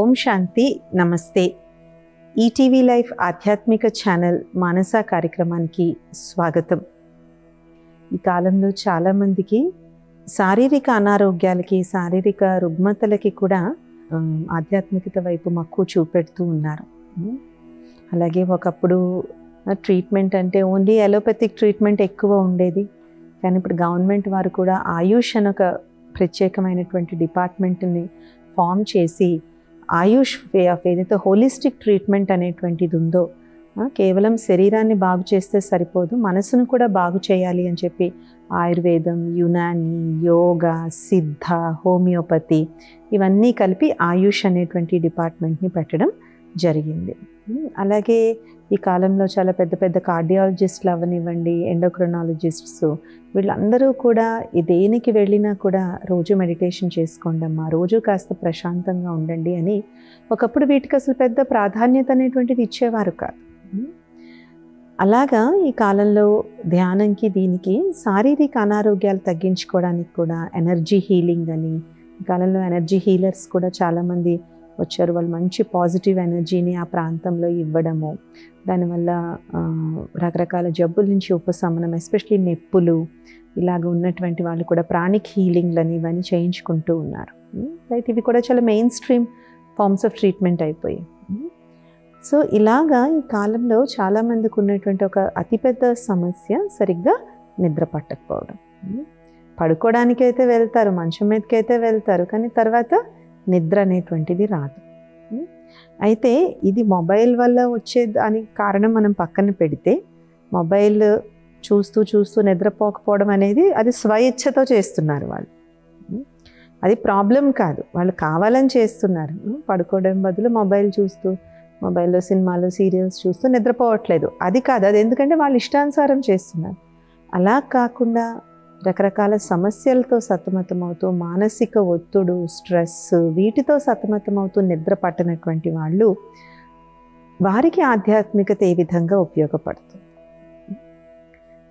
ఓం శాంతి. నమస్తే. ETV life ఆధ్యాత్మిక channel మానస కార్యక్రమానికి స్వాగతం. ఈ కాలంలో చాలామందికి శారీరక అనారోగ్యాలకి, శారీరక రుగ్మతలకి కూడా ఆధ్యాత్మికత వైపు మక్కువ చూపెడుతూ ఉన్నారు. అలాగే ఒకప్పుడు ట్రీట్మెంట్ అంటే ఓన్లీ అలోపతిక్ ట్రీట్మెంట్ ఎక్కువ ఉండేది. కానీ ఇప్పుడు గవర్నమెంట్ వారు కూడా ఆయుష్ అని ఒక ప్రత్యేకమైనటువంటి డిపార్ట్మెంట్ని ఫామ్ చేసి ఆయుష్ వే ఆఫ్ ఏదైతే హోలిస్టిక్ ట్రీట్మెంట్ అనేటువంటిది ఉందో, కేవలం శరీరాన్ని బాగు చేస్తే సరిపోదు, మనసును కూడా బాగు చేయాలి అని చెప్పి ఆయుర్వేదం, యునాని, యోగా, సిద్ధ, హోమియోపతి ఇవన్నీ కలిపి ఆయుష్ అనేటువంటి డిపార్ట్మెంట్ని పెట్టడం జరిగింది. అలాగే ఈ కాలంలో చాలా పెద్ద పెద్ద కార్డియాలజిస్టులు అవనివ్వండి, ఎండోక్రినాలజిస్ట్స్, వీళ్ళందరూ కూడా దేనికి వెళ్ళినా కూడా రోజు మెడిటేషన్ చేసుకోండి అమ్మా, రోజు కాస్త ప్రశాంతంగా ఉండండి అని ఒకప్పుడు వీటికి అసలు పెద్ద ప్రాధాన్యత అనేటువంటిది ఇచ్చేవారు కాదు. అలాగా ఈ కాలంలో ధ్యానంకి, దీనికి శారీరక అనారోగ్యాలు తగ్గించుకోవడానికి కూడా ఎనర్జీ హీలింగ్ అని, ఈ కాలంలో ఎనర్జీ హీలర్స్ కూడా చాలామంది వచ్చారు. వాళ్ళు మంచి పాజిటివ్ ఎనర్జీని ఆ ప్రాంతంలో ఇవ్వడము, దానివల్ల రకరకాల జబ్బుల నుంచి ఉపశమనం, ఎస్పెషలీ నొప్పులు ఇలాగ ఉన్నటువంటి వాళ్ళు కూడా ప్రాణిక్ హీలింగ్లని ఇవన్నీ చేయించుకుంటూ ఉన్నారు. రైట్, ఇవి కూడా చాలా mainstream forms of treatment అయిపోయాయి. సో ఇలాగా ఈ కాలంలో చాలామందికి ఉన్నటువంటి ఒక అతిపెద్ద సమస్య సరిగ్గా నిద్ర పట్టకపోవడం. పడుకోవడానికి అయితే వెళ్తారు, మంచం మీదకి అయితే వెళ్తారు, కానీ తర్వాత నిద్ర అనేటువంటిది రాదు. అయితే ఇది మొబైల్ వల్ల వచ్చే దానికి కారణం మనం పక్కన పెడితే, మొబైల్ చూస్తూ చూస్తూ నిద్రపోకపోవడం అనేది అది స్వయిచ్ఛతో చేస్తున్నారు వాళ్ళు. అది ప్రాబ్లం కాదు, వాళ్ళు కావాలని చేస్తున్నారు. పడుకోవడం బదులు మొబైల్ చూస్తూ, మొబైల్లో సినిమాలు, సీరియల్స్ చూస్తూ నిద్రపోవట్లేదు, అది కాదు. అది ఎందుకంటే వాళ్ళు ఇష్టానుసారం చేస్తున్నారు. అలా కాకుండా రకరకాల సమస్యలతో సతమతమవుతూ, మానసిక ఒత్తిడి, స్ట్రెస్, వీటితో సతమతమవుతూ నిద్ర పట్టనటువంటి వాళ్ళు, వారికి ఆధ్యాత్మికత ఏ విధంగా ఉపయోగపడుతుంది?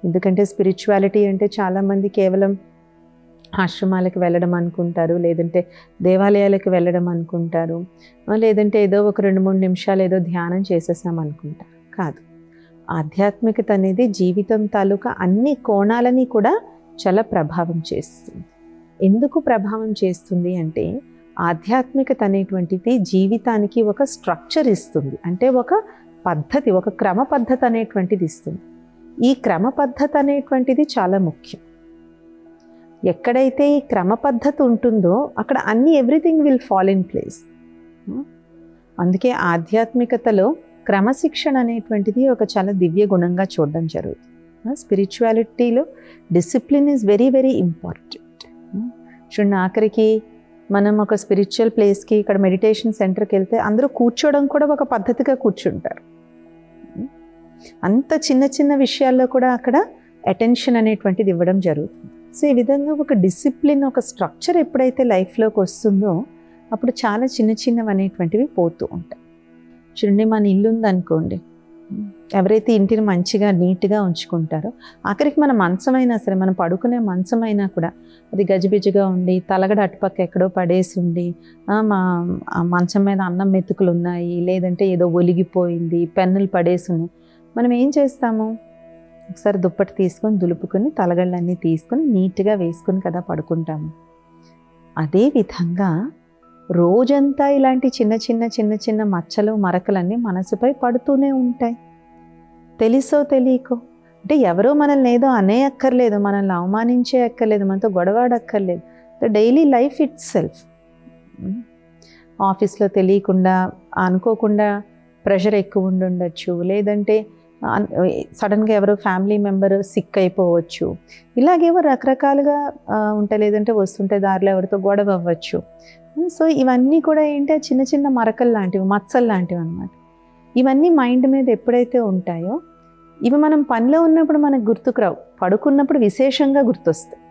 ఎందుకంటే స్పిరిచువాలిటీ అంటే చాలామంది కేవలం ఆశ్రమాలకు వెళ్ళడం అనుకుంటారు, లేదంటే దేవాలయాలకు వెళ్ళడం అనుకుంటారు, లేదంటే ఏదో ఒక 2-3 నిమిషాలు ఏదో ధ్యానం చేసేసాం అనుకుంటారు. కాదు, ఆధ్యాత్మికత అనేది జీవితం తాలూకా అన్ని కోణాలని కూడా చాలా ప్రభావం చేస్తుంది. ఎందుకు ప్రభావం చేస్తుంది అంటే, ఆధ్యాత్మికత అనేటువంటిది జీవితానికి ఒక స్ట్రక్చర్ ఇస్తుంది. అంటే ఒక పద్ధతి, ఒక క్రమ పద్ధతి అనేటువంటిది ఇస్తుంది. ఈ క్రమ పద్ధతి అనేటువంటిది చాలా ముఖ్యం. ఎక్కడైతే ఈ క్రమ పద్ధతి ఉంటుందో అక్కడ everything will fall in place. అందుకే ఆధ్యాత్మికతలో క్రమశిక్షణ అనేటువంటిది ఒక చాలా దివ్య గుణంగా చూడడం జరుగుతుంది. స్పిరిచువాలిటీలో discipline is very very important. చూడండి, ఆఖరికి మనం ఒక స్పిరిచువల్ ప్లేస్కి, ఇక్కడ మెడిటేషన్ సెంటర్కి వెళ్తే అందరూ కూర్చోవడం కూడా ఒక పద్ధతిగా కూర్చుంటారు. అంత చిన్న చిన్న విషయాల్లో కూడా అక్కడ అటెన్షన్ అనేటువంటిది ఇవ్వడం జరుగుతుంది. సో ఈ విధంగా ఒక డిసిప్లిన్, ఒక స్ట్రక్చర్ ఎప్పుడైతే లైఫ్లోకి వస్తుందో అప్పుడు చాలా చిన్న చిన్నవి అనేటువంటివి పోతూ ఉంటాయి. చూడండి, మన ఇల్లు ఉందనుకోండి, ఎవరైతే ఇంటిని మంచిగా నీట్గా ఉంచుకుంటారో, ఆఖరికి మన మంచమైనా సరే, మనం పడుకునే మంచమైనా కూడా అది గజిబిజిగా ఉండి, తలగడ అటుపక్క ఎక్కడో పడేసి ఉండి, మా మంచం మీద అన్నం మెతుకులు ఉన్నాయి, లేదంటే ఏదో ఒలిగిపోయింది, పెన్నులు పడేసి ఉన్నాయి, మనం ఏం చేస్తాము? ఒకసారి దుప్పటి తీసుకొని దులుపుకొని తలగళ్ళన్నీ తీసుకొని నీట్గా వేసుకొని కదా పడుకుంటాము. అదేవిధంగా రోజంతా ఇలాంటి చిన్న చిన్న చిన్న చిన్న మచ్చలు, మరకలన్నీ మనసుపై పడుతూనే ఉంటాయి, తెలుసో తెలియకో. అంటే ఎవరో మనల్ని ఏదో అనే అక్కర్లేదు, మనల్ని అవమానించే అక్కర్లేదు, మనతో గొడవాడక్కర్లేదు. The daily life itself. ఆఫీస్లో తెలియకుండా, అనుకోకుండా ప్రెషర్ ఎక్కువ ఉండొచ్చు, లేదంటే సడన్గా ఎవరో ఫ్యామిలీ మెంబర్ సిక్ అయిపోవచ్చు, ఇలాగేవో రకరకాలుగా ఉంటాయి, లేదంటే వస్తుంటే దారిలో ఎవరితో గొడవ అవ్వచ్చు. సో ఇవన్నీ కూడా ఏంటి, చిన్న చిన్న మరకలు లాంటివి, మచ్చలు లాంటివి అన్నమాట. ఇవన్నీ మైండ్ మీద ఎప్పుడైతే ఉంటాయో, ఇవి మనం పనిలో ఉన్నప్పుడు మనకు గుర్తుకు రావు, పడుకున్నప్పుడు విశేషంగా గుర్తొస్తాయి.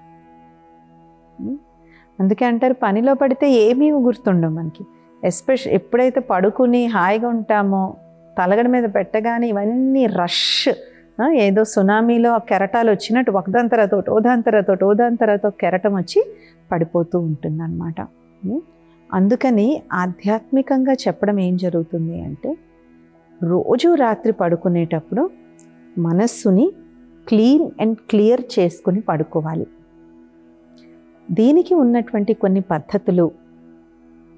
అందుకే అంటారు, పనిలో పడితే ఏమీ గుర్తుండవు మనకి. ఎప్పుడైతే పడుకుని హాయిగా ఉంటామో, తలగడ మీద పెట్టగానే ఇవన్నీ రష్, ఏదో సునామీలో కెరటాలు వచ్చినట్టు ఒకదాని తర్వాత ఓదాని తర్వాత ఓదాని తర్వాత కెరటం వచ్చి పడిపోతూ ఉంటుంది అన్నమాట. అందుకని ఆధ్యాత్మికంగా చెప్పడం ఏం జరుగుతుంది అంటే, రోజు రాత్రి పడుకునేటప్పుడు మనస్సుని క్లీన్ అండ్ క్లియర్ చేసుకుని పడుకోవాలి. దీనికి ఉన్నటువంటి కొన్ని పద్ధతులు,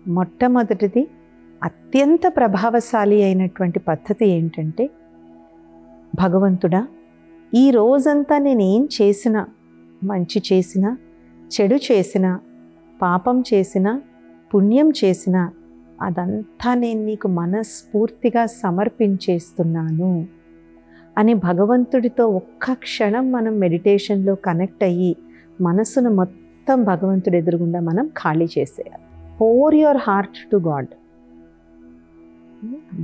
మొట్టమొదటిది అత్యంత ప్రభావశాలి అయినటువంటి పద్ధతి ఏంటంటే, భగవంతుడా, ఈ రోజంతా నేనేం చేసినా, మంచి చేసినా, చెడు చేసినా, పాపం చేసినా, పుణ్యం చేసినా, అదంతా నేను నీకు మనస్ఫూర్తిగా సమర్పించేస్తున్నాను అని భగవంతుడితో ఒక్క క్షణం మనం మెడిటేషన్లో కనెక్ట్ అయ్యి మనసును మొత్తం భగవంతుడి ఎదురుగుండా మనం ఖాళీ చేసేయాలి. Pour your heart to God.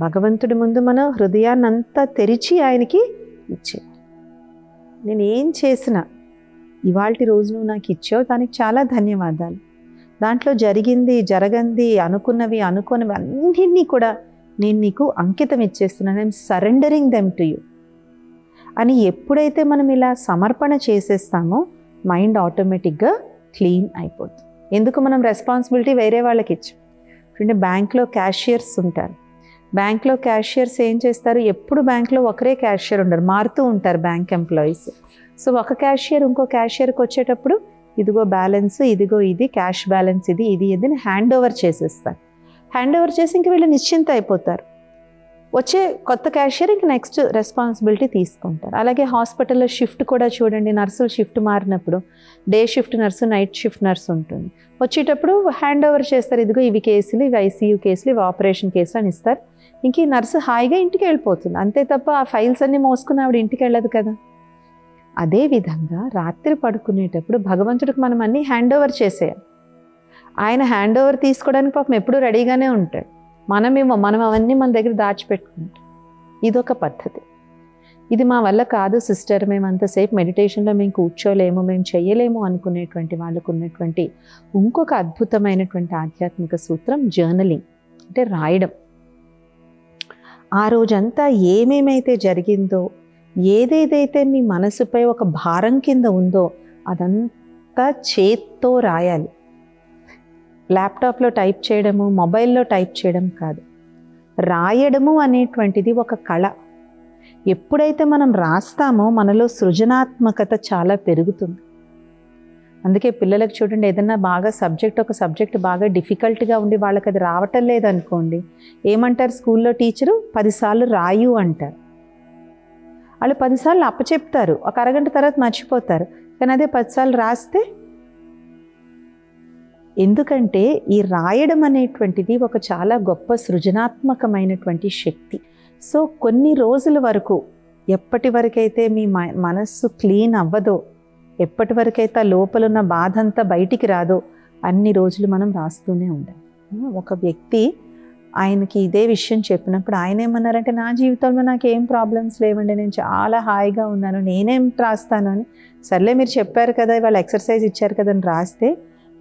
భగవంతుడి ముందు మనం హృదయాన్ని అంతా తెరిచి ఆయనకి ఇచ్చేయాలి. నేను ఏం చేసినా ఇవాల్టి రోజు నువ్వు నాకు ఇచ్చావు, దానికి చాలా ధన్యవాదాలు. దాంట్లో జరిగింది, జరగంది, అనుకున్నవి, అనుకోనివి అన్నింటినీ కూడా నేను నీకు అంకితం ఇచ్చేస్తున్నాను. I'm surrendering them to you అని ఎప్పుడైతే మనం ఇలా సమర్పణ చేసేస్తామో మైండ్ ఆటోమేటిక్గా క్లీన్ అయిపోతుంది. ఎందుకు మనం రెస్పాన్సిబిలిటీ వేరే వాళ్ళకి ఇచ్చాం. అంటే బ్యాంక్లో క్యాషియర్స్ ఉంటారు. బ్యాంక్లో క్యాషియర్స్ ఏం చేస్తారు, ఎప్పుడు బ్యాంక్లో ఒకరే క్యాషియర్ ఉండరు, మారుతూ ఉంటారు బ్యాంక్ ఎంప్లాయీస్. సో ఒక క్యాషియర్ ఇంకో క్యాషియర్కి వచ్చేటప్పుడు ఇదిగో బ్యాలెన్స్, ఇదిగో ఇది క్యాష్ బ్యాలెన్స్, ఇది ఇది హ్యాండ్ ఓవర్ చేసేస్తారు. హ్యాండ్ ఓవర్ చేసి ఇంక వీళ్ళు నిశ్చింత అయిపోతారు. వచ్చే కొత్త క్యాషియర్ ఇంక నెక్స్ట్ రెస్పాన్సిబిలిటీ తీసుకుంటారు. అలాగే హాస్పిటల్లో షిఫ్ట్ కూడా చూడండి, నర్సులు షిఫ్ట్ మారినప్పుడు day shift nurse, night shift nurse ఉంటుంది. వచ్చేటప్పుడు హ్యాండ్ ఓవర్ చేస్తారు, ఇదిగో ఇవి కేసులు, ఇవి ఐసీయూ కేసులు, ఇవి ఆపరేషన్ కేసులు అని ఇస్తారు. ఇంక ఈ నర్సు హాయిగా ఇంటికి వెళ్ళిపోతుంది. అంతే తప్ప ఆ ఫైల్స్ అన్నీ మోసుకుని ఆవిడ ఇంటికి వెళ్ళదు కదా. అదేవిధంగా రాత్రి పడుకునేటప్పుడు భగవంతుడికి మనం అన్నీ హ్యాండ్ ఓవర్ చేసేయాలి. ఆయన హ్యాండ్ ఓవర్ తీసుకోవడానికి పాపం ఎప్పుడూ రెడీగానే ఉంటాడు. మనం అవన్నీ మన దగ్గర దాచిపెట్టుకుంటాం. ఇదొక పద్ధతి. ఇది మా వల్ల కాదు సిస్టర్, మేము అంతసేపు మెడిటేషన్లో మేము కూర్చోలేము, మేము చెయ్యలేము అనుకునేటువంటి వాళ్ళకు ఉన్నటువంటి ఇంకొక అద్భుతమైనటువంటి ఆధ్యాత్మిక సూత్రం జర్నలింగ్, అంటే రాయడం. ఆ రోజంతా ఏమేమైతే జరిగిందో, ఏదేదైతే మీ మనసుపై ఒక భారం కింద ఉందో అదంతా చేత్తో రాయాలి. ల్యాప్టాప్లో టైప్ చేయడము, మొబైల్లో టైప్ చేయడం కాదు. రాయడము అనేటువంటిది ఒక కళ. ఎప్పుడైతే మనం రాస్తామో మనలో సృజనాత్మకత చాలా పెరుగుతుంది. అందుకే పిల్లలకు చూడండి, ఏదన్నా బాగా ఒక సబ్జెక్ట్ బాగా డిఫికల్ట్గా ఉండి వాళ్ళకి అది రావటం లేదనుకోండి, ఏమంటారు స్కూల్లో టీచరు, 10 సార్లు రాయు అంటారు. వాళ్ళు 10 సార్లు అప్పచెప్తారు, ఒక అరగంట తర్వాత మర్చిపోతారు. కానీ అదే 10 సార్లు రాస్తే, ఎందుకంటే ఈ రాయడం అనేటువంటిది ఒక చాలా గొప్ప సృజనాత్మకమైనటువంటి శక్తి. సో కొన్ని రోజుల వరకు, ఎప్పటి వరకైతే మీ మనస్సు క్లీన్ అవ్వదో, ఎప్పటి వరకైతే లోపల ఉన్న బాధ అంతా బయటికి రాదో, అన్ని రోజులు మనం రాస్తూనే ఉండాలి. ఒక వ్యక్తి ఆయనకి ఇదే విషయం చెప్పినప్పుడు ఆయన ఏమన్నారంటే, నా జీవితంలో నాకు ఏం ప్రాబ్లమ్స్ లేవండి, నేను చాలా హాయిగా ఉన్నాను, నేనేం రాస్తాను అని. సర్లే మీరు చెప్పారు కదా, వాళ్ళు ఎక్సర్సైజ్ ఇచ్చారు కదా అని రాస్తే,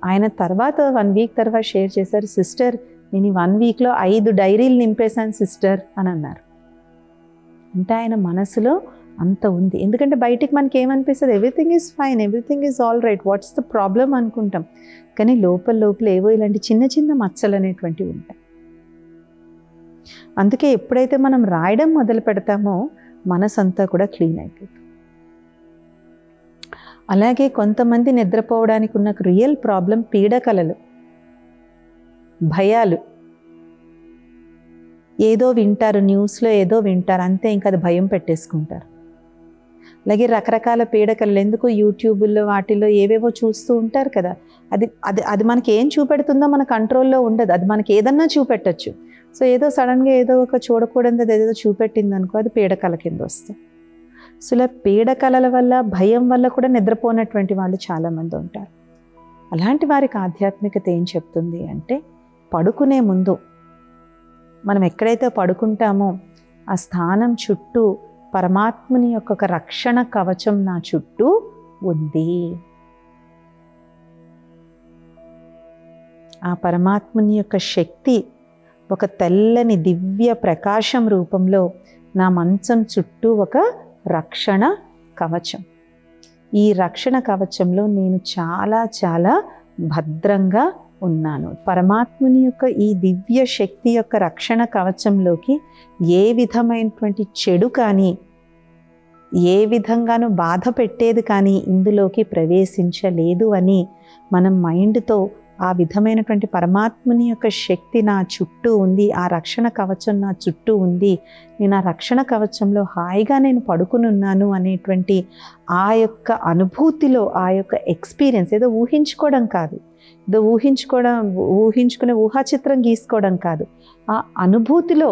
ఆయన తర్వాత 1 వీక్ తర్వాత షేర్ చేశారు, సిస్టర్ నేను ఈ 1 వీక్లో 5 డైరీలు నింపేశాను సిస్టర్ అని అన్నారు. అంటే ఆయన మనసులో అంత ఉంది. ఎందుకంటే బయటికి మనకి ఏమనిపిస్తుంది, everything is fine, everything is all right, what's the problem అనుకుంటాం. కానీ లోపల ఏవో ఇలాంటి చిన్న చిన్న మచ్చలు అనేటువంటివి ఉంటాయి. అందుకే ఎప్పుడైతే మనం రాయడం మొదలు పెడతామో మనసంతా కూడా క్లీన్ అయిపోతుంది. అలాగే కొంతమంది నిద్రపోవడానికి ఉన్న రియల్ ప్రాబ్లం పీడకలలు, భయాలు. ఏదో వింటారు, న్యూస్లో ఏదో వింటారు, అంతే ఇంకా అది భయం పెట్టేసుకుంటారు. అలాగే రకరకాల పీడకలలు, ఎందుకు యూట్యూబ్లో వాటిల్లో ఏవేవో చూస్తూ ఉంటారు కదా, అది అది అది మనకి ఏం చూపెడుతుందో మన కంట్రోల్లో ఉండదు. అది మనకి ఏదన్నా చూపెట్టచ్చు. సో ఏదో సడన్గా ఏదో ఒక చూడకూడదు ఏదో చూపెట్టింది అనుకో, అది పీడకల కింద వస్తుంది. సో ఇలా పీడకలల వల్ల, భయం వల్ల కూడా నిద్రపోనటువంటి వాళ్ళు చాలామంది ఉంటారు. అలాంటి వారికి ఆధ్యాత్మికత ఏం చెప్తుంది అంటే, పడుకునే ముందు మనం ఎక్కడైతే పడుకుంటామో ఆ స్థానం చుట్టూ పరమాత్ముని యొక్క ఒక రక్షణ కవచం నా చుట్టూ ఉంది. ఆ పరమాత్ముని యొక్క శక్తి ఒక తెల్లని దివ్య ప్రకాశం రూపంలో నా మంచం చుట్టూ ఒక రక్షణ కవచం. ఈ రక్షణ కవచంలో నేను చాలా చాలా భద్రంగా ఉన్నాను. పరమాత్ముని యొక్క ఈ దివ్య శక్తి యొక్క రక్షణ కవచంలోకి ఏ విధమైనటువంటి చెడు కానీ, ఏ విధంగానూ బాధ పెట్టేది కానీ ఇందులోకి ప్రవేశించలేదు అని మనం మైండ్తో ఆ విధమైనటువంటి పరమాత్ముని యొక్క శక్తి నా చుట్టూ ఉంది, ఆ రక్షణ కవచం నా చుట్టూ ఉంది, నేను ఆ రక్షణ కవచంలో హాయిగా నేను పడుకుని ఉన్నాను అనేటువంటి ఆ యొక్క అనుభూతిలో, ఆ యొక్క ఎక్స్పీరియన్స్, ఏదో ఊహించుకోవడం కాదు, ఏదో ఊహించుకునే ఊహాచిత్రం గీసుకోవడం కాదు, ఆ అనుభూతిలో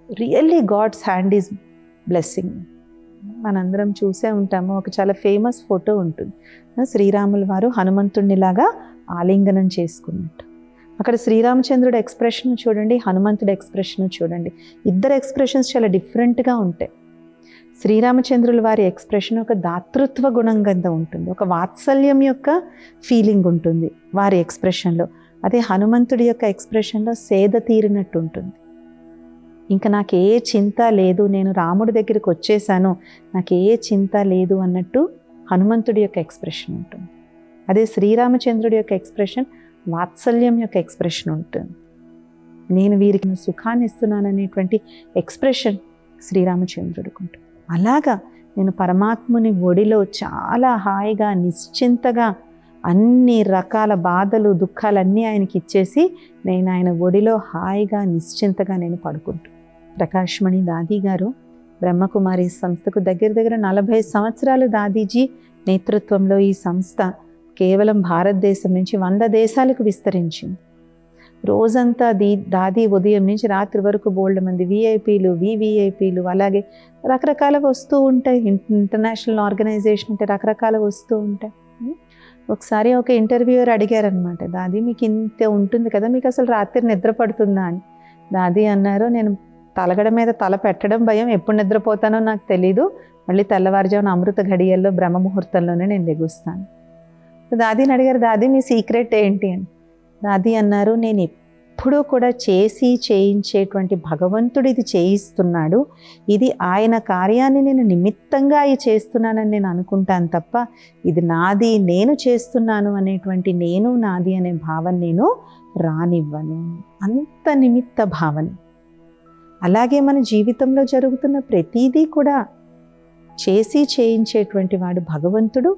really God's hand is blessing. మనందరం చూసే ఉంటాము, ఒక చాలా ఫేమస్ ఫోటో ఉంటుంది, శ్రీరాముల వారు హనుమంతుడిలాగా ఆలింగనం చేసుకున్నట్టు. అక్కడ శ్రీరామచంద్రుడి ఎక్స్ప్రెషన్ చూడండి, హనుమంతుడి ఎక్స్ప్రెషన్ చూడండి, ఇద్దరు ఎక్స్ప్రెషన్స్ చాలా డిఫరెంట్గా ఉంటాయి. శ్రీరామచంద్రుల వారి ఎక్స్ప్రెషన్ ఒక దాతృత్వ గుణంగా ఉంటుంది, ఒక వాత్సల్యం యొక్క ఫీలింగ్ ఉంటుంది వారి ఎక్స్ప్రెషన్లో. అదే హనుమంతుడి యొక్క ఎక్స్ప్రెషన్లో సేద తీరినట్టు ఉంటుంది. ఇంకా నాకు ఏ చింత లేదు, నేను రాముడి దగ్గరికి వచ్చేసాను, నాకు ఏ చింత లేదు అన్నట్టు హనుమంతుడి యొక్క ఎక్స్ప్రెషన్ ఉంటుంది. అదే శ్రీరామచంద్రుడి యొక్క ఎక్స్ప్రెషన్ వాత్సల్యం యొక్క ఎక్స్ప్రెషన్ ఉంటుంది. నేను వీరికి సుఖాన్ని ఇస్తున్నాను అనేటువంటి ఎక్స్ప్రెషన్ శ్రీరామచంద్రుడికి ఉంటుంది. అలాగా నేను పరమాత్ముని ఒడిలో చాలా హాయిగా నిశ్చింతగా అన్ని రకాల బాధలు దుఃఖాలన్నీ ఆయనకి ఇచ్చేసి నేను ఆయన ఒడిలో హాయిగా నిశ్చింతగా నేను పడుకుంటాను. ప్రకాశ్మణి దాదీ గారు బ్రహ్మకుమారి సంస్థకు దగ్గర 40 సంవత్సరాలు దాదీజీ నేతృత్వంలో ఈ సంస్థ కేవలం భారతదేశం నుంచి 100 దేశాలకు విస్తరించింది. రోజంతా దాదీ ఉదయం నుంచి రాత్రి వరకు బోల్డ్ మంది విఐపీలు, వివిఐపీలు, అలాగే రకరకాలుగా వస్తూ ఉంటాయి. ఇంటర్నేషనల్ ఆర్గనైజేషన్ అంటే రకరకాలుగా వస్తూ ఉంటాయి. ఒకసారి ఒక ఇంటర్వ్యూయర్ అడిగారనమాట, దాదీ మీకు ఇంత ఉంటుంది కదా, మీకు అసలు రాత్రి నిద్ర పడుతుందా అని. దాదీ అన్నారు, నేను తలగడ మీద తల పెట్టడం భయం, ఎప్పుడు నిద్రపోతానో నాకు తెలీదు, మళ్ళీ తెల్లవారుజామున అమృత ఘడియల్లో బ్రహ్మ ముహూర్తంలోనే నేను లెగుస్తాను. దాదీని అడిగారు, దాదీ మీ సీక్రెట్ ఏంటి అని. దాదీ అన్నారు, నేను ఎప్పుడూ కూడా చేయించేటువంటి భగవంతుడు ఇది చేయిస్తున్నాడు, ఇది ఆయన కార్యాన్ని నేను నిమిత్తంగా అవి చేస్తున్నానని నేను అనుకుంటాను తప్ప ఇది నాది, నేను చేస్తున్నాను అనేటువంటి నేను నాది అనే భావన నేను రానివ్వను. అంత నిమిత్త భావన. అలాగే మన జీవితంలో జరుగుతున్న ప్రతిదీ కూడా చేయించేటువంటి వాడు భగవంతుడు.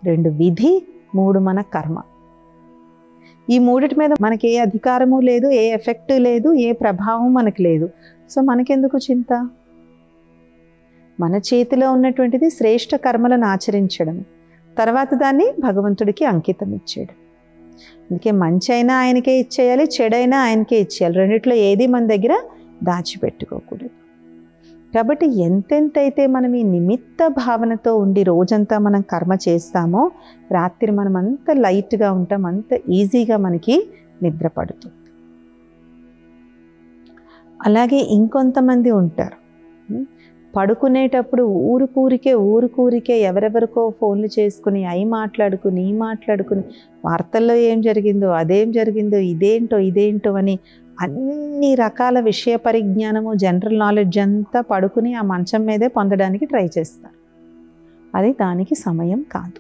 2 విధి, 3 మన కర్మ. ఈ 3 మీద మనకి ఏ అధికారము లేదు, ఏ ఎఫెక్ట్ లేదు, ఏ ప్రభావం మనకు లేదు. సో మనకెందుకు చింత? మన చేతిలో ఉన్నటువంటిది శ్రేష్ఠ కర్మలను ఆచరించడం, తర్వాత దాన్ని భగవంతుడికి అంకితం ఇచ్చేయడం. అందుకే మంచి అయినా ఆయనకే ఇచ్చేయాలి, చెడైనా ఆయనకే ఇచ్చేయాలి. రెండిట్లో ఏది మన దగ్గర దాచిపెట్టుకోకూడదు. కాబట్టి ఎంతెంతైతే మనం ఈ నిమిత్త భావనతో ఉండి రోజంతా మనం కర్మ చేస్తామో రాత్రి మనం అంత లైట్గా ఉంటాం, అంత ఈజీగా మనకి నిద్ర పడుతుంది. అలాగే ఇంకొంతమంది ఉంటారు, పడుకునేటప్పుడు ఊరుకూరికే ఎవరెవరికో ఫోన్లు చేసుకుని అవి మాట్లాడుకుని వార్తల్లో ఏం జరిగిందో అదేం జరిగిందో ఇదేంటో అని అన్ని రకాల విషయ పరిజ్ఞానము, జనరల్ నాలెడ్జ్ అంతా పడుకుని ఆ మంచం మీదే పొందడానికి ట్రై చేస్తారు. అది దానికి సమయం కాదు.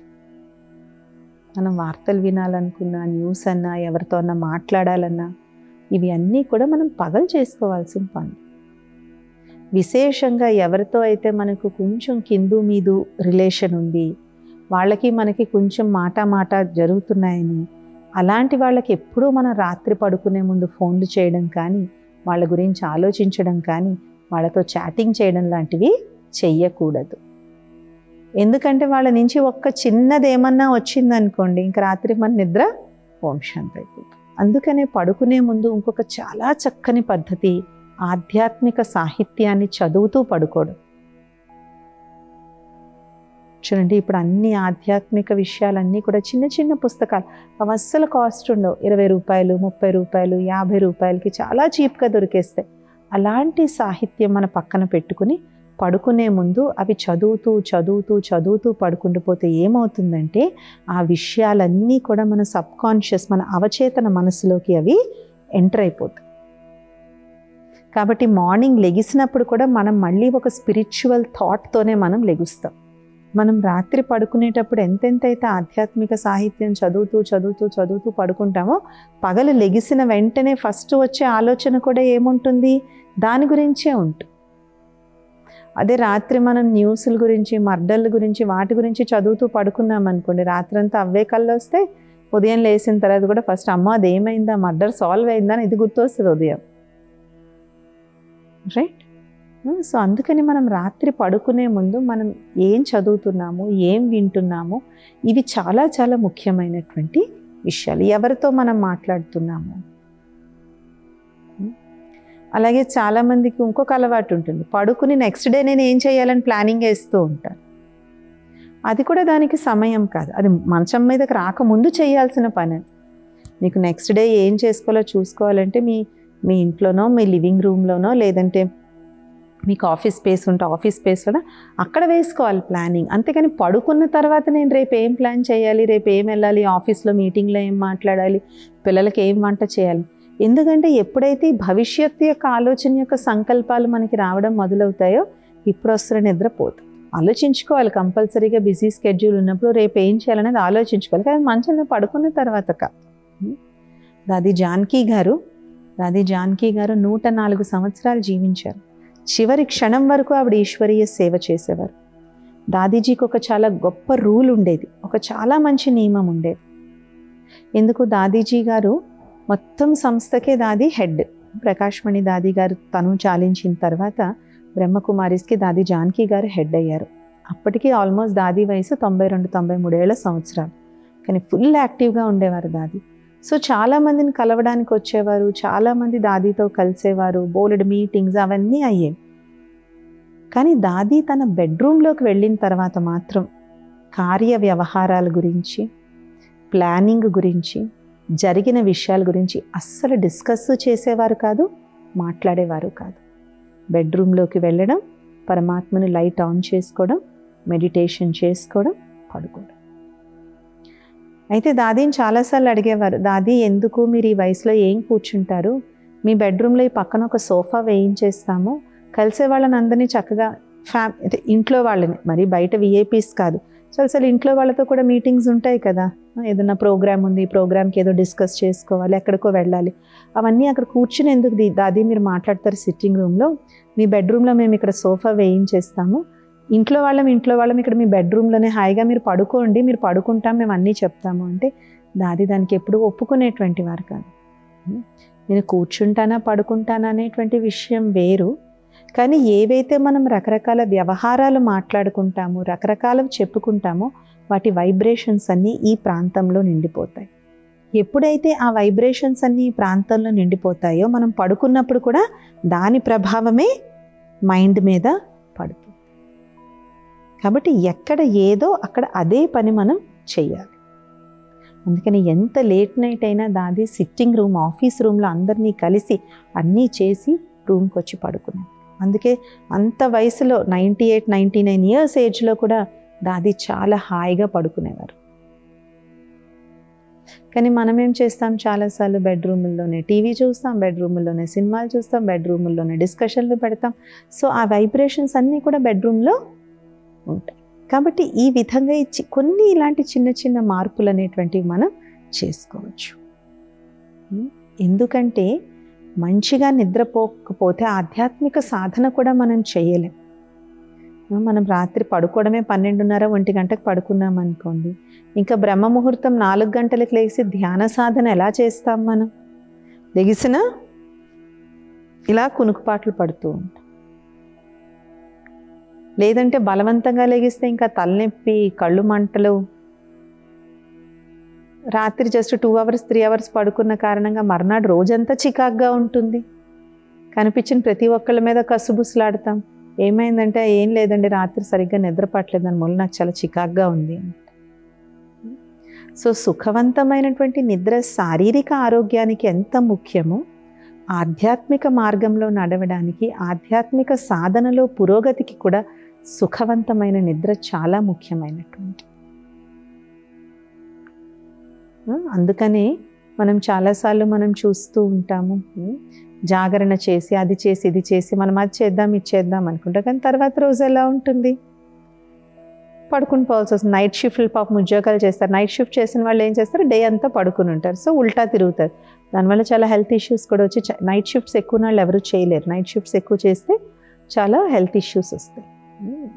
మనం వార్తలు వినాలనుకున్నా, న్యూస్ అన్నా, ఎవరితో అన్నా మాట్లాడాలన్నా ఇవి అన్నీ కూడా మనం పగలు చేసుకోవాల్సిన పని. విశేషంగా ఎవరితో అయితే మనకు కొంచెం కిందు మీదు రిలేషన్ ఉంది, వాళ్ళకి మనకి కొంచెం మాట జరుగుతున్నాయని, అలాంటి వాళ్ళకి ఎప్పుడూ మనం రాత్రి పడుకునే ముందు ఫోన్లు చేయడం కానీ, వాళ్ళ గురించి ఆలోచించడం కానీ, వాళ్ళతో చాటింగ్ చేయడం లాంటివి చెయ్యకూడదు. ఎందుకంటే వాళ్ళ నుంచి ఒక్క చిన్నది ఏమన్నా వచ్చిందనుకోండి, ఇంక రాత్రి మన నిద్ర ఓం శాంతి అయిపోతుంది. అందుకనే పడుకునే ముందు ఇంకొక చాలా చక్కని పద్ధతి, ఆధ్యాత్మిక సాహిత్యాన్ని చదువుతూ పడుకోవడం. చూడండి, ఇప్పుడు అన్ని ఆధ్యాత్మిక విషయాలన్నీ కూడా చిన్న పుస్తకాలు, అవి అస్సలు కాస్ట్ ఉండవు. 20 రూపాయలు, 30 రూపాయలు, 50 రూపాయలకి చాలా చీప్గా దొరికేస్తాయి. అలాంటి సాహిత్యం మన పక్కన పెట్టుకుని పడుకునే ముందు అవి చదువుతూ పడుకుండిపోతే ఏమవుతుందంటే ఆ విషయాలన్నీ కూడా మన సబ్కాన్షియస్, మన అవచేతన మనసులోకి అవి ఎంటర్ అయిపోతాయి. కాబట్టి మార్నింగ్ లెగిసినప్పుడు కూడా మనం మళ్ళీ ఒక స్పిరిచువల్ థాట్తోనే మనం లెగుస్తాం. మనం రాత్రి పడుకునేటప్పుడు ఎంతెంతైతే ఆధ్యాత్మిక సాహిత్యం చదువుతూ పడుకుంటామో పగలు లెగిసిన వెంటనే ఫస్ట్ వచ్చే ఆలోచన కూడా ఏముంటుంది, దాని గురించే ఉంటుంది. అదే రాత్రి మనం న్యూస్ల గురించి, మర్డర్ల గురించి, వాటి గురించి చదువుతూ పడుకున్నాం అనుకోండి, రాత్రంతా అవే కళ్ళు వస్తే ఉదయం లేచిన తర్వాత కూడా ఫస్ట్ అమ్మ అదేమైందా, మర్డర్ సాల్వ్ అయిందా అని ఇది గుర్తొస్తుంది ఉదయం, రైట్? సో అందుకని మనం రాత్రి పడుకునే ముందు మనం ఏం చదువుతున్నాము, ఏం వింటున్నాము, ఇవి చాలా చాలా ముఖ్యమైనటువంటి విషయాలు. ఎవరితో మనం మాట్లాడుతున్నాము. అలాగే చాలామందికి ఇంకొక అలవాటు ఉంటుంది, పడుకుని నెక్స్ట్ డే నేను ఏం చేయాలని ప్లానింగ్ వేస్తూ ఉంటాను. అది కూడా దానికి సమయం కాదు, అది మంచం మీదకి రాకముందు చేయాల్సిన పని. మీకు నెక్స్ట్ డే ఏం చేసుకోవాలో చూసుకోవాలంటే మీ ఇంట్లోనో, మీ లివింగ్ రూమ్లోనో, లేదంటే మీకు ఆఫీస్ స్పేస్ ఉంటే ఆఫీస్ స్పేస్లోనో అక్కడ వేసుకోవాలి ప్లానింగ్. అంతేకాని పడుకున్న తర్వాత నేను రేపు ఏం ప్లాన్ చేయాలి, రేపు ఏం వెళ్ళాలి, ఆఫీస్లో మీటింగ్లో ఏం మాట్లాడాలి, పిల్లలకి ఏం వంట చేయాలి. ఎందుకంటే ఎప్పుడైతే భవిష్యత్తు యొక్క ఆలోచన యొక్క సంకల్పాలు మనకి రావడం మొదలవుతాయో ఇప్పుడు వస్తున్న నిద్రపోతుంది. ఆలోచించుకోవాలి కంపల్సరీగా, బిజీ స్కెడ్యూల్ ఉన్నప్పుడు రేపు ఏం చేయాలనేది ఆలోచించుకోవాలి, కానీ మంచంలో పడుకున్న తర్వాత కాదు. దాది జానకి గారు 104 సంవత్సరాలు జీవించారు. చివరి క్షణం వరకు ఆవిడ ఈశ్వరీయ సేవ చేసేవారు. దాదీజీకి ఒక చాలా గొప్ప రూల్ ఉండేది, ఒక చాలా మంచి నియమం ఉండేది. ఎందుకు, దాదీజీ గారు మొత్తం సంస్థకే దాది హెడ్. ప్రకాష్మణి దాది గారు తను చాలించిన తర్వాత బ్రహ్మకుమారిస్కి దాది జానకి గారు హెడ్ అయ్యారు. అప్పటికి ఆల్మోస్ట్ దాది వయసు 92-93 సంవత్సరాలు, కానీ ఫుల్ యాక్టివ్గా ఉండేవారు దాది. సో చాలామందిని కలవడానికి వచ్చేవారు, చాలామంది దాదీతో కలిసేవారు, బోలెడు మీటింగ్స్ అవన్నీ అయ్యేవి. కానీ దాది తన బెడ్రూమ్లోకి వెళ్ళిన తర్వాత మాత్రం కార్య వ్యవహారాల గురించి, ప్లానింగ్ గురించి, జరిగిన విషయాల గురించి అస్సలు డిస్కస్ చేసేవారు కాదు, మాట్లాడేవారు కాదు. బెడ్రూమ్లోకి వెళ్ళడం, పరమాత్మని లైట్ ఆన్ చేసుకోవడం, మెడిటేషన్ చేసుకోవడం, పడుకోవడం. అయితే దాదీని చాలాసార్లు అడిగేవారు, దాది ఎందుకు మీరు ఈ వయసులో ఏం కూర్చుంటారు, మీ బెడ్రూమ్లో ఈ పక్కన ఒక సోఫా వేయించేస్తాము, కలిసే వాళ్ళని అందరినీ చక్కగా అంటే ఇంట్లో వాళ్ళని, మరి బయట విఐపీస్ కాదు, అసలు ఇంట్లో వాళ్ళతో కూడా మీటింగ్స్ ఉంటాయి కదా, ఏదైనా ప్రోగ్రామ్ ఉంది, ప్రోగ్రామ్కి ఏదో డిస్కస్ చేసుకోవాలి, ఎక్కడికో వెళ్ళాలి, అవన్నీ అక్కడ కూర్చుని ఎందుకు దాది మీరు మాట్లాడతారు సిట్టింగ్ రూమ్లో, మీ బెడ్రూమ్లో మేము ఇక్కడ సోఫా వేయించేస్తాము, ఇంట్లో వాళ్ళం ఇక్కడ మీ బెడ్రూమ్లోనే హాయిగా మీరు పడుకోండి, మీరు పడుకుంటాం, మేము అన్నీ చెప్తాము అంటే దాది దానికి ఎప్పుడు ఒప్పుకునేటువంటి వారు కాదు. నేను కూర్చుంటానా పడుకుంటానా అనేటువంటి విషయం వేరు, కానీ ఏవైతే మనం రకరకాల వ్యవహారాలు మాట్లాడుకుంటామో, రకరకాలు చెప్పుకుంటామో, వాటి వైబ్రేషన్స్ అన్నీ ఈ ప్రాంతంలో నిండిపోతాయి. ఎప్పుడైతే ఆ వైబ్రేషన్స్ అన్నీ ఈ ప్రాంతంలో నిండిపోతాయో మనం పడుకున్నప్పుడు కూడా దాని ప్రభావమే మైండ్ మీద పడుతుంది. కాబట్టి ఎక్కడ ఏదో అక్కడ అదే పని మనం చెయ్యాలి. అందుకని ఎంత లేట్ నైట్ అయినా దాది సిట్టింగ్ రూమ్, ఆఫీస్ రూమ్లో అందరినీ కలిసి అన్నీ చేసి రూమ్కి వచ్చి పడుకున్నాను. అందుకే అంత వయసులో 98-99 ఇయర్స్ ఏజ్లో కూడా దాది చాలా హాయిగా పడుకునేవారు. కానీ మనం ఏం చేస్తాం, చాలాసార్లు బెడ్రూముల్లోనే టీవీ చూస్తాం, బెడ్రూముల్లోనే సినిమాలు చూస్తాం, బెడ్రూముల్లోనే డిస్కషన్లు పెడతాం. సో ఆ వైబ్రేషన్స్ అన్నీ కూడా బెడ్రూమ్లో ఉంటాయి. కాబట్టి ఈ విధంగా కొన్ని ఇలాంటి చిన్న చిన్న మార్పులు అనేటువంటివి మనం చేసుకోవచ్చు. ఎందుకంటే మంచిగా నిద్రపోకపోతే ఆధ్యాత్మిక సాధన కూడా మనం చేయలేం. మనం రాత్రి పడుకోవడమే 12:30-1 గంటకు పడుకున్నాం అనుకోండి, ఇంకా బ్రహ్మ ముహూర్తం 4 గంటలకు లేచి ధ్యాన సాధన ఎలా చేస్తాం? మనం లెగిసినా ఇలా కునుకుపాట్లు పడుతూ ఉంటాం, లేదంటే బలవంతంగా లెగిస్తే ఇంకా తలనొప్పి, కళ్ళు మంటలు. రాత్రి జస్ట్ 2 hours 3 hours పడుకున్న కారణంగా మర్నాడు రోజంతా చికాగ్గా ఉంటుంది. కనిపించిన ప్రతి ఒక్కళ్ళ మీద కసుబుసులాడతాం. ఏమైందంటే ఏం లేదండి, రాత్రి సరిగ్గా నిద్ర పట్టలేదు, దాని వల్ల నాకు చాలా చికాగ్గా ఉంది. సో సుఖవంతమైనటువంటి నిద్ర శారీరక ఆరోగ్యానికి ఎంత ముఖ్యమో, ఆధ్యాత్మిక మార్గంలో నడవడానికి, ఆధ్యాత్మిక సాధనలో పురోగతికి కూడా సుఖవంతమైన నిద్ర చాలా ముఖ్యమైనటువంటి. అందుకనే మనం చాలాసార్లు మనం చూస్తూ ఉంటాము, జాగరణ చేసి అది చేసి ఇది చేసి మనం అది చేద్దాం ఇది చేద్దాం అనుకుంటాం, కానీ తర్వాత రోజు ఎలా ఉంటుంది? పడుకుని పోవాల్సి వస్తుంది. నైట్ షిఫ్ట్లు పాపం ఉద్యోగాలు చేస్తారు, నైట్ షిఫ్ట్ చేసిన వాళ్ళు ఏం చేస్తారు, డే అంతా పడుకుని ఉంటారు, సో ఉల్టా తిరుగుతారు. దానివల్ల చాలా హెల్త్ ఇష్యూస్ కూడా వచ్చి నైట్ షిఫ్ట్స్ ఎక్కువ వాళ్ళు ఎవరు చేయలేరు. నైట్ షిఫ్ట్స్ ఎక్కువ చేస్తే చాలా హెల్త్ ఇష్యూస్ వస్తాయి.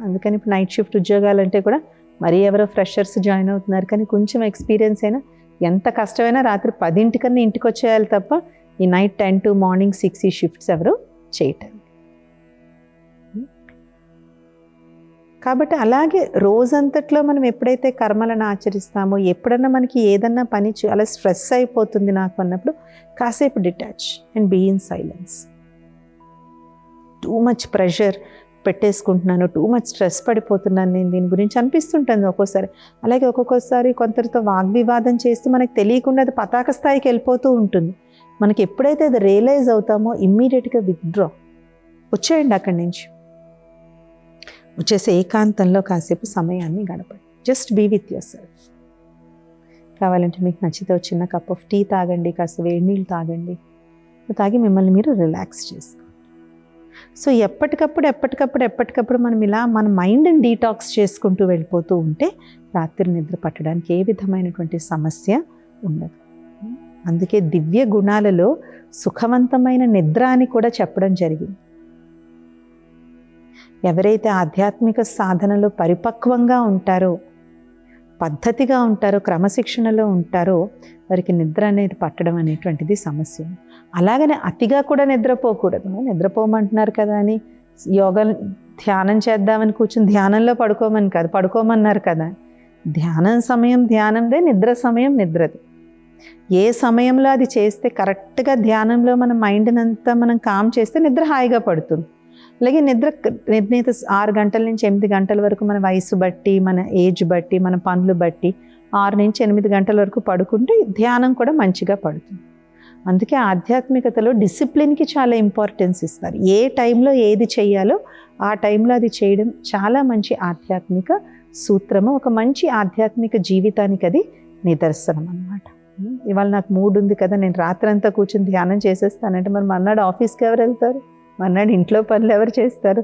అందుకని ఇప్పుడు నైట్ షిఫ్ట్ ఉద్యోగాలు అంటే కూడా మరీ ఎవరో ఫ్రెషర్స్ జాయిన్ అవుతున్నారు, కానీ కొంచెం ఎక్స్పీరియన్స్ అయినా ఎంత కష్టమైనా రాత్రి 10 కన్నా ఇంటికి వచ్చేయాలి తప్ప ఈ నైట్ 10 to మార్నింగ్ 6 ఈ షిఫ్ట్స్ ఎవరు చేయటం. కాబట్టి అలాగే రోజంతట్లో మనం ఎప్పుడైతే కర్మలను ఆచరిస్తామో, ఎప్పుడన్నా మనకి ఏదన్నా పని అలా స్ట్రెస్ అయిపోతుంది నాకు అన్నప్పుడు కాసేపు detach and be in silence. Too much pressure పెట్టేసుకుంటున్నాను, టూ మచ్ స్ట్రెస్ పడిపోతున్నాను నేను దీని గురించి అనిపిస్తుంటుంది ఒక్కోసారి. అలాగే ఒక్కొక్కసారి కొందరితో వాగ్వివాదం చేస్తూ మనకు తెలియకుండా అది పతాక స్థాయికి వెళ్ళిపోతూ ఉంటుంది. మనకి ఎప్పుడైతే అది రియలైజ్ అవుతామో ఇమ్మీడియట్గా విత్డ్రా వచ్చేయండి అక్కడి నుంచి. వచ్చేసి ఏకాంతంలో కాసేపు సమయాన్ని గడపండి. Just be with yourself. కావాలంటే మీకు నచ్చితే ఒక చిన్న కప్ ఆఫ్ టీ తాగండి, కాస్త వేడి నీళ్ళు తాగండి, తాగి మిమ్మల్ని మీరు రిలాక్స్ చేసుకోండి. సో ఎప్పటికప్పుడు మనం ఇలా మన మైండ్ని డీటాక్స్ చేసుకుంటూ వెళ్ళిపోతూ ఉంటే రాత్రి నిద్ర పట్టడానికి ఏ విధమైనటువంటి సమస్య ఉండదు. అందుకే దివ్య గుణాలలో సుఖవంతమైన నిద్ర అని కూడా చెప్పడం జరిగింది. ఎవరైతే ఆధ్యాత్మిక సాధనలో పరిపక్వంగా ఉంటారో, పద్ధతిగా ఉంటారో, క్రమశిక్షణలో ఉంటారో వారికి నిద్ర అనేది పట్టడం అనేటువంటిది సమస్య. అలాగనే అతిగా కూడా నిద్రపోకూడదు. నిద్రపోమంటున్నారు కదా అని యోగా ధ్యానం చేద్దామని కూర్చుని ధ్యానంలో పడుకోమని కాదు, పడుకోమన్నారు కదా. ధ్యానం సమయం ధ్యానందే, నిద్ర సమయం నిద్రది. ఏ సమయంలో అది చేస్తే కరెక్ట్గా ధ్యానంలో మన మైండ్ని అంతా మనం కామ్ చేస్తే నిద్ర హాయిగా పడుతుంది. అలాగే నిద్ర నిర్ణీత 6 గంటల నుంచి 8 గంటల వరకు మన వయసు బట్టి, మన ఏజ్ బట్టి, మన పనులు బట్టి 6 నుంచి 8 గంటల వరకు పడుకుంటే ధ్యానం కూడా మంచిగా పడుతుంది. అందుకే ఆధ్యాత్మికతలో డిసిప్లిన్కి చాలా ఇంపార్టెన్స్ ఇస్తారు. ఏ టైంలో ఏది చేయాలో ఆ టైంలో అది చేయడం చాలా మంచి ఆధ్యాత్మిక సూత్రము, ఒక మంచి ఆధ్యాత్మిక జీవితానికి అది నిదర్శనం అన్నమాట. ఇవాళ నాకు మూడ్ ఉంది కదా, నేను రాత్రంతా కూర్చొని ధ్యానం చేసేస్తానంటే మరి మర్నాడు ఆఫీస్కి ఎవరు వెళ్తారు, మర్నాడు ఇంట్లో పనులు ఎవరు చేస్తారు?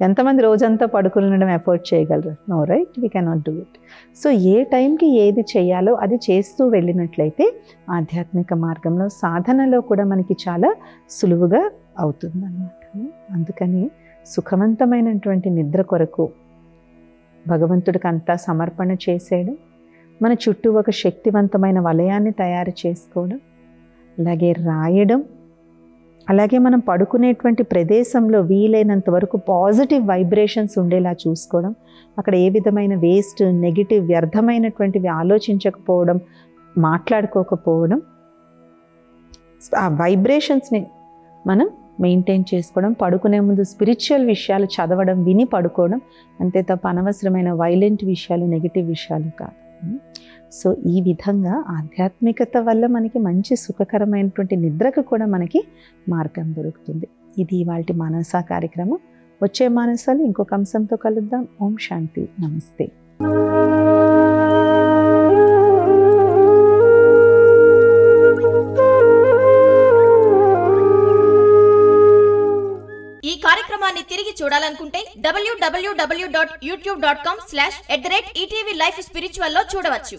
ఎంతమంది రోజంతా పడుకునడం ఎఫోర్డ్ చేయగలరు? No, right, we cannot do it. So ఏ టైంకి ఏది చేయాలో అది చేస్తూ వెళ్ళినట్లయితే ఆధ్యాత్మిక మార్గంలో సాధనలో కూడా మనకి చాలా సులువుగా అవుతుందన్నమాట. అందుకని సుఖవంతమైనటువంటి నిద్ర కొరకు భగవంతుడికి అంతా సమర్పణ చేసేయడం, మన చుట్టూ ఒక శక్తివంతమైన వలయాన్ని తయారు చేసుకోవడం, అలాగే రాయడం, అలాగే మనం పడుకునేటువంటి ప్రదేశంలో వీలైనంత వరకు పాజిటివ్ వైబ్రేషన్స్ ఉండేలా చూసుకోవడం, అక్కడ ఏ విధమైన వేస్ట్, నెగిటివ్, వ్యర్థమైనటువంటివి ఆలోచించకపోవడం, మాట్లాడుకోకపోవడం, ఆ వైబ్రేషన్స్ని మనం మెయింటైన్ చేసుకోవడం, పడుకునే ముందు స్పిరిచువల్ విషయాలు చదవడం, విని పడుకోవడం, అంతే తప్ప అనవసరమైన వైలెంట్ విషయాలు, నెగిటివ్ విషయాలు కాదు. సో ఈ విధంగా ఆధ్యాత్మికత వల్ల మనకి మంచి సుఖకరమైనటువంటి నిద్రకు కూడా మనకి మార్గం దొరుకుతుంది. ఇది ఇవాల్టి మానస కార్యక్రమం. వచ్చే మానసాలు ఇంకొక అంశంతో కలుద్దాం. ఓం శాంతి, నమస్తే. ఈ కార్యక్రమాన్ని తిరిగి చూడాలనుకుంటే www.youtube.com/@ETV Life Spiritual లో చూడవచ్చు.